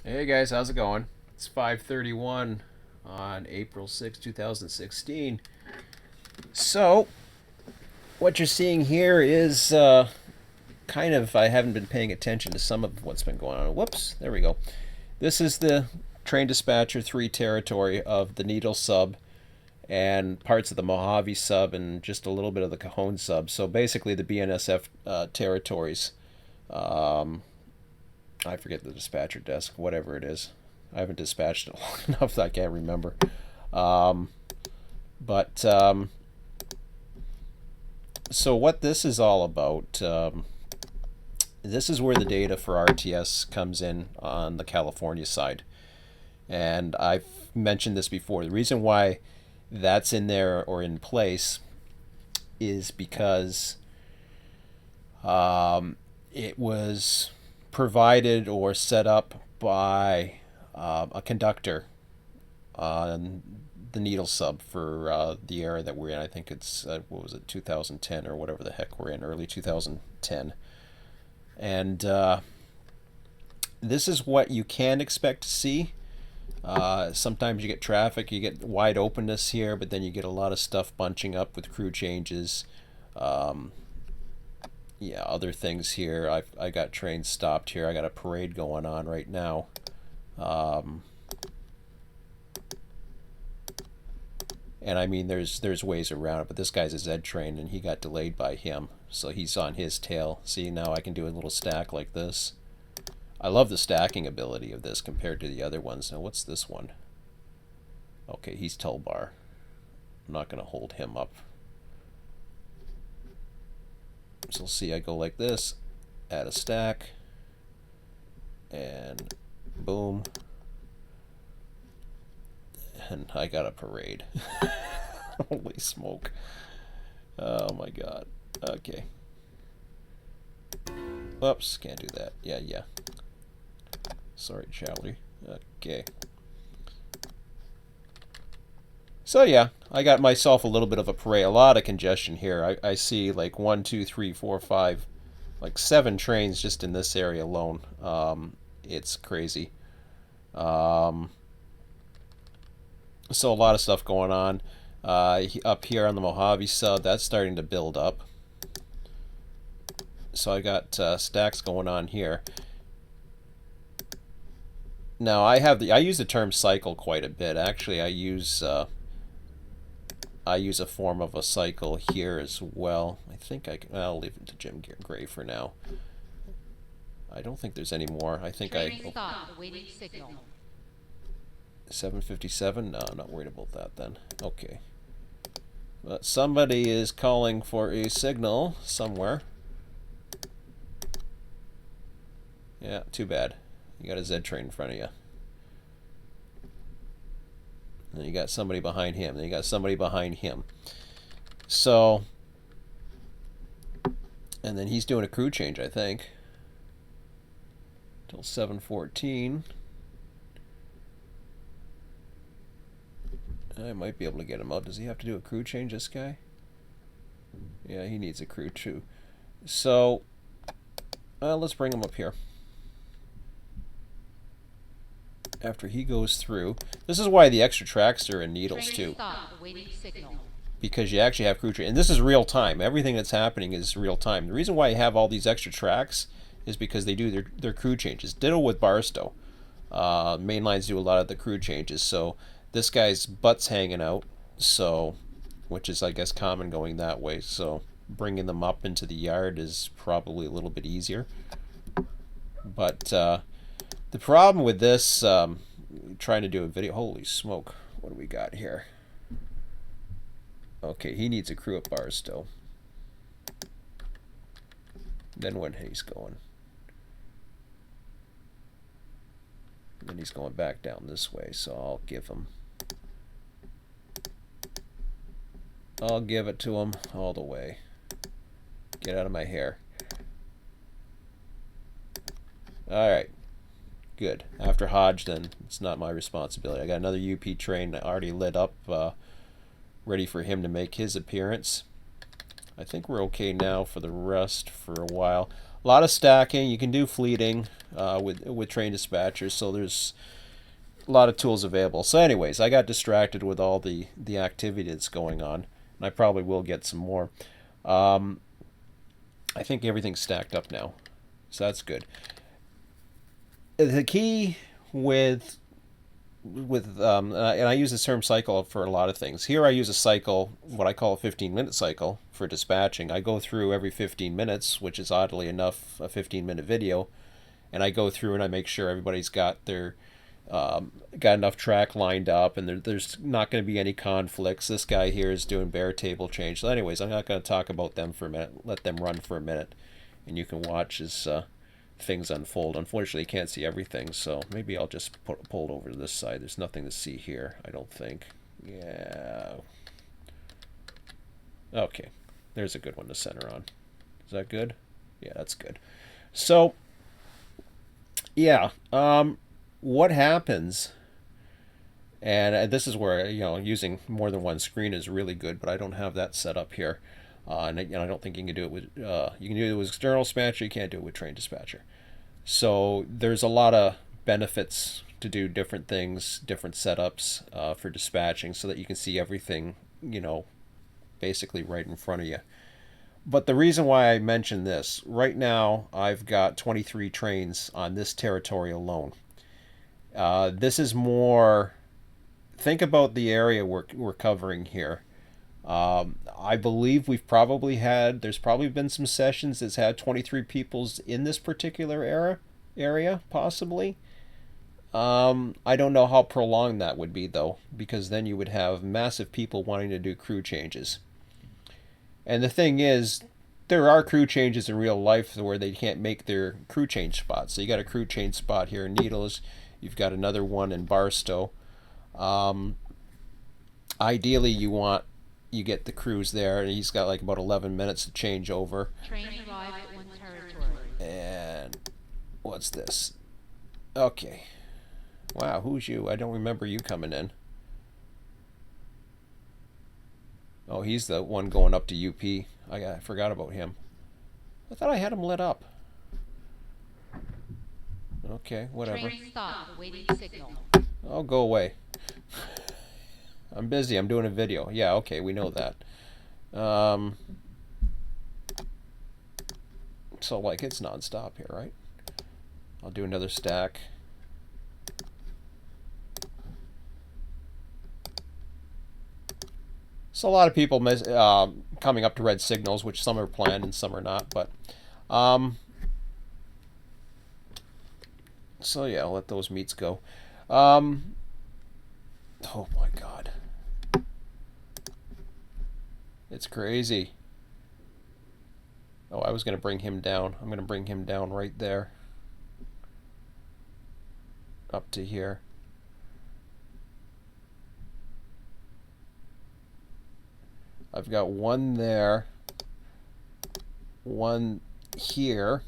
Hey guys, how's it going? It's 5:31 on April 6, 2016. So, what you're seeing here is kind of, I haven't been paying attention to some of what's been going on. Whoops, there we go. This is the Train Dispatcher 3 territory of the Needle Sub and parts of the Mojave Sub and just a little bit of the Cajon Sub. So basically the BNSF territories. Um, I forget the dispatcher desk, whatever it is. I haven't dispatched it long enough that I can't remember. Um, but so what this is all about, this is where the data for RTS comes in on the California side. And I've mentioned this before. The reason why that's in there or in place is because it was provided or set up by a conductor on the Needle Sub for the era that we're in. I think it's, what was it, 2010 or whatever the heck we're in, early 2010. And this is what you can expect to see. Sometimes you get traffic, you get wide openness here, but then you get a lot of stuff bunching up with crew changes. Um, yeah, other things here. I got trains stopped here. I got a parade going on right now. Um, and I mean, there's ways around it, but this guy's a Z train, and he got delayed by him, so he's on his tail. See, now I can do a little stack like this. I love the stacking ability of this compared to the other ones. Now, what's this one? Okay, he's toll bar. I'm not going to hold him up. So see, I go like this, add a stack, and boom. And I got a parade. Holy smoke. Oh my god. Okay. Oops, can't do that. Yeah. Sorry, Charlie. Okay. So yeah, I got myself a little bit of a parade. A lot of congestion here. I see like 1, 2, 3, 4, 5, like 7 trains just in this area alone. It's crazy. Um, so a lot of stuff going on. Up here on the Mojave Sub, that's starting to build up. So I got stacks going on here. Now I use the term cycle quite a bit. Actually, I use a form of a cycle here as well. I think I'll leave it to Jim Gray for now. I don't think there's any more. I think Training stop, awaiting signal. 757? No, I'm not worried about that then. Okay. But somebody is calling for a signal somewhere. Yeah, too bad. You got a Z train in front of you. And you got somebody behind him. Then you got somebody behind him. So, and then he's doing a crew change, I think. Till 7:14. I might be able to get him out. Does he have to do a crew change, this guy? Yeah, he needs a crew too. So, let's bring him up here. After he goes through, this is why the extra tracks are in needles too, because you actually have crew train, and this is real time. Everything that's happening is real time. The reason why you have all these extra tracks is because they do their crew changes. Ditto with Barstow. Main lines do a lot of the crew changes, so this guy's butt's hanging out, so which is I guess common going that way. So bringing them up into the yard is probably a little bit easier, but the problem with this, trying to do a video, holy smoke, what do we got here? Okay, he needs a crew at Barstow. Then when he's going. Then he's going back down this way, so I'll give it to him all the way. Get out of my hair. Alright. Good. After Hodge, then it's not my responsibility. I got another UP train already lit up, ready for him to make his appearance. I think we're okay now for the rest for a while. a lot of stacking. You can do fleeting with train dispatchers, so there's a lot of tools available. So anyways, I got distracted with all the activity that's going on, and I probably will get some more. I think everything's stacked up now, so that's good. The key with and I use this term cycle for a lot of things. Here I use a cycle, what I call a 15-minute cycle for dispatching. I go through every 15 minutes, which is oddly enough a 15-minute video, and I go through and I make sure everybody's got their got enough track lined up, and there's not going to be any conflicts. This guy here is doing bare table change. So anyways, I'm not going to talk about them for a minute. Let them run for a minute, and you can watch as things unfold. Unfortunately, you can't see everything, so maybe I'll just pull it over to this side. There's nothing to see here, I don't think. Yeah. Okay. There's a good one to center on. Is that good? Yeah, that's good. So, yeah. What happens, and this is where, using more than one screen is really good, but I don't have that set up here. And I don't think you can do it with, you can do it with external dispatcher, you can't do it with train dispatcher. So there's a lot of benefits to do different things, different setups for dispatching so that you can see everything, basically right in front of you. But the reason why I mention this, right now I've got 23 trains on this territory alone. This is more, think about the area we're covering here. I believe there's probably been some sessions that's had 23 peoples in this particular area, possibly. I don't know how prolonged that would be, though, because then you would have massive people wanting to do crew changes. And the thing is, there are crew changes in real life where they can't make their crew change spots. So you got a crew change spot here in Needles. You've got another one in Barstow. Ideally, you get the crews there, and he's got like about 11 minutes to change over. Train arrived at one territory. And what's this? Okay. Wow, who's you? I don't remember you coming in. Oh, he's the one going up to UP. I forgot about him. I thought I had him lit up. Okay, whatever. Train stop, awaiting signal. Oh, go away. I'm busy. I'm doing a video. Yeah, okay, we know that. So, like, it's non-stop here, right? I'll do another stack. So a lot of people coming up to red signals, which some are planned and some are not. But so yeah, I'll let those meets go. Oh my God, it's crazy. Oh, I was going to bring him down. I'm going to bring him down right there, up to here. I've got one there, one here.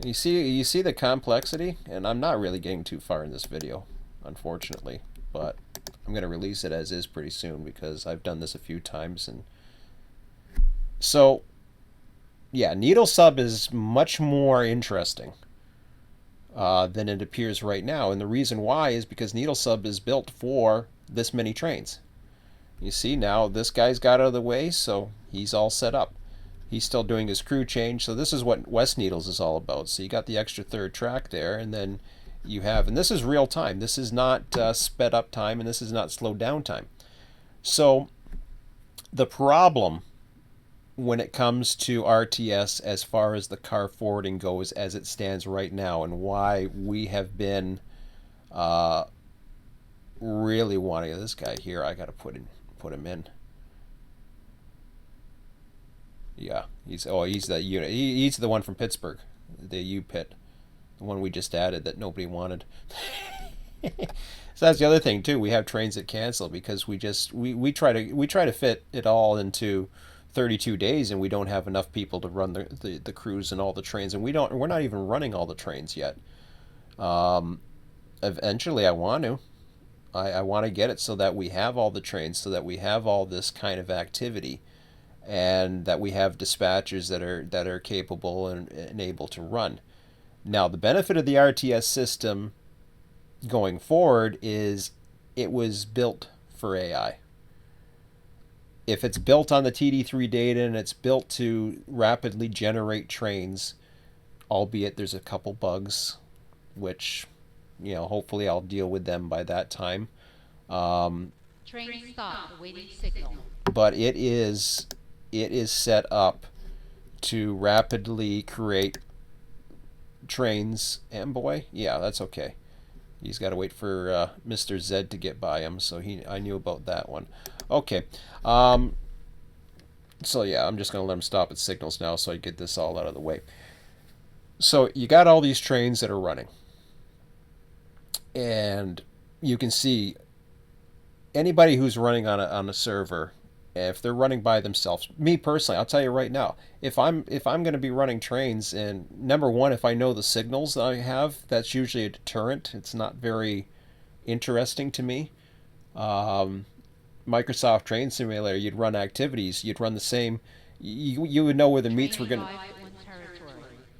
You see the complexity, and I'm not really getting too far in this video, unfortunately, but I'm going to release it as is pretty soon because I've done this a few times. And so yeah, needle sub is much more interesting than it appears right now, and the reason why is because needle sub is built for this many trains. You see now this guy's got out of the way, so he's all set up. He's still doing his crew change, so this is what West Needles is all about. So you got the extra third track there, and then you have, and this is real time. This is not sped up time, and this is not slowed down time. So the problem when it comes to RTS as far as the car forwarding goes as it stands right now, and why we have been really wanting this guy here, I got to put him in. Yeah, he's the unit. He's the one from Pittsburgh, the U pit, the one we just added that nobody wanted. So that's the other thing too. We have trains that cancel because we try to fit it all into 32 days, and we don't have enough people to run the crews and all the trains, and we're not even running all the trains yet. Eventually, I want to. I want to get it so that we have all the trains, so that we have all this kind of activity. and that we have dispatchers that are capable and able to run. Now, the benefit of the RTS system going forward is it was built for AI. If it's built on the TD3 data and it's built to rapidly generate trains, albeit there's a couple bugs, which, hopefully I'll deal with them by that time. Um, Train stop, awaiting signal. but it is set up to rapidly create trains. And boy, yeah, that's okay. He's got to wait for Mr. Zed to get by him, so I knew about that one. Okay. Um, so yeah, I'm just gonna let him stop at signals now, so I get this all out of the way. So you got all these trains that are running, and you can see anybody who's running on a server, if they're running by themselves. Me personally, I'll tell you right now, if I'm going to be running trains, and number one, if I know the signals that I have, that's usually a deterrent. It's not very interesting to me. Um, Microsoft Train Simulator, you'd run activities, you'd run the same. You would know where the meets were Train going to. arrived at one territory.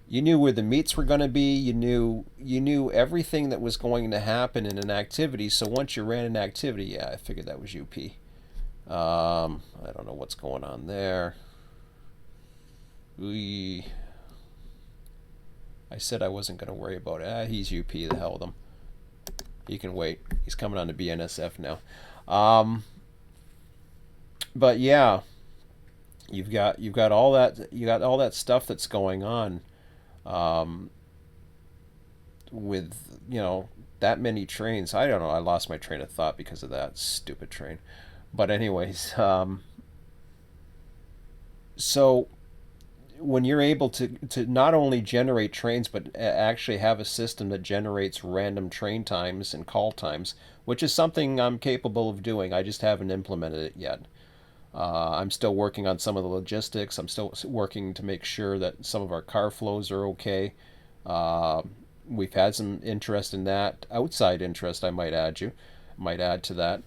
You knew where the meets were going to be. You knew everything that was going to happen in an activity. So once you ran an activity, yeah, I figured that was UP. I don't know what's going on there. We. I said I wasn't going to worry about it. He's UP. The hell with him. He can wait. He's coming on to BNSF now. But yeah, you've got all that stuff that's going on. Um, with that many trains. I don't know. I lost my train of thought because of that stupid train. But anyways, so when you're able to not only generate trains but actually have a system that generates random train times and call times, which is something I'm capable of doing. I just haven't implemented it yet. I'm still working on some of the logistics. I'm still working to make sure that some of our car flows are okay. Uh, we've had some interest in that, outside interest. Might add to that.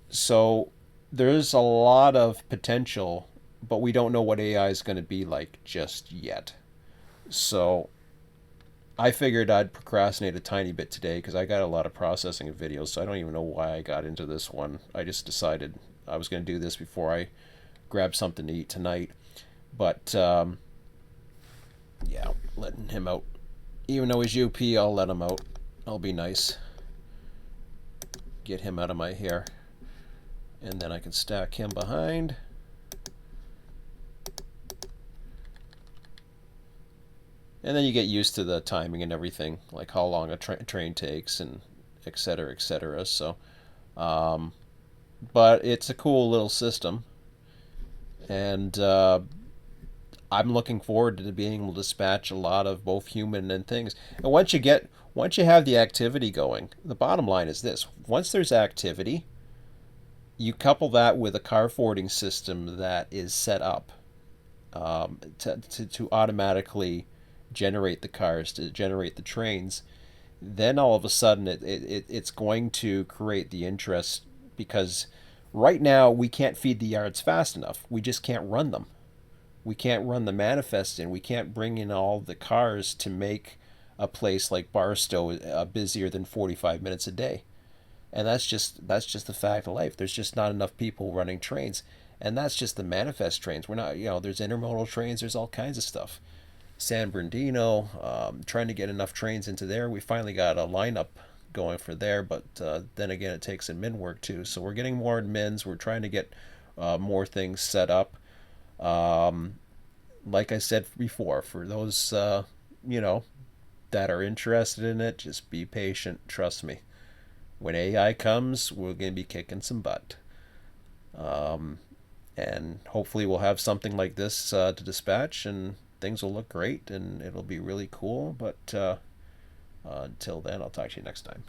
So there's a lot of potential, but we don't know what AI is going to be like just yet. So I figured I'd procrastinate a tiny bit today because I got a lot of processing of videos, so I don't even know why I got into this one. I just decided I was going to do this before I grab something to eat tonight. But yeah, letting him out. Even though he's UP, I'll let him out. I'll be nice. Get him out of my hair. And then I can stack him behind. And then you get used to the timing and everything, like how long a train takes and et cetera, et cetera. So, um, but it's a cool little system. And I'm looking forward to being able to dispatch a lot of both human and things. And once you have the activity going, the bottom line is this: once there's activity, you couple that with a car forwarding system that is set up to automatically generate the cars, to generate the trains. Then all of a sudden it's going to create the interest, because right now we can't feed the yards fast enough. We just can't run them. We can't run the manifest in. We can't bring in all the cars to make a place like Barstow busier than 45 minutes a day. And that's just the fact of life. There's just not enough people running trains, and that's just the manifest trains. We're not, there's intermodal trains. There's all kinds of stuff. San Bernardino, trying to get enough trains into there. We finally got a lineup going for there, but then again, it takes admin work too. So we're getting more admins. We're trying to get more things set up. Um, like I said before, for those you know that are interested in it, just be patient. Trust me. When AI comes, we're going to be kicking some butt. Um, and hopefully we'll have something like this to dispatch, and things will look great, and it'll be really cool. But until then, I'll talk to you next time.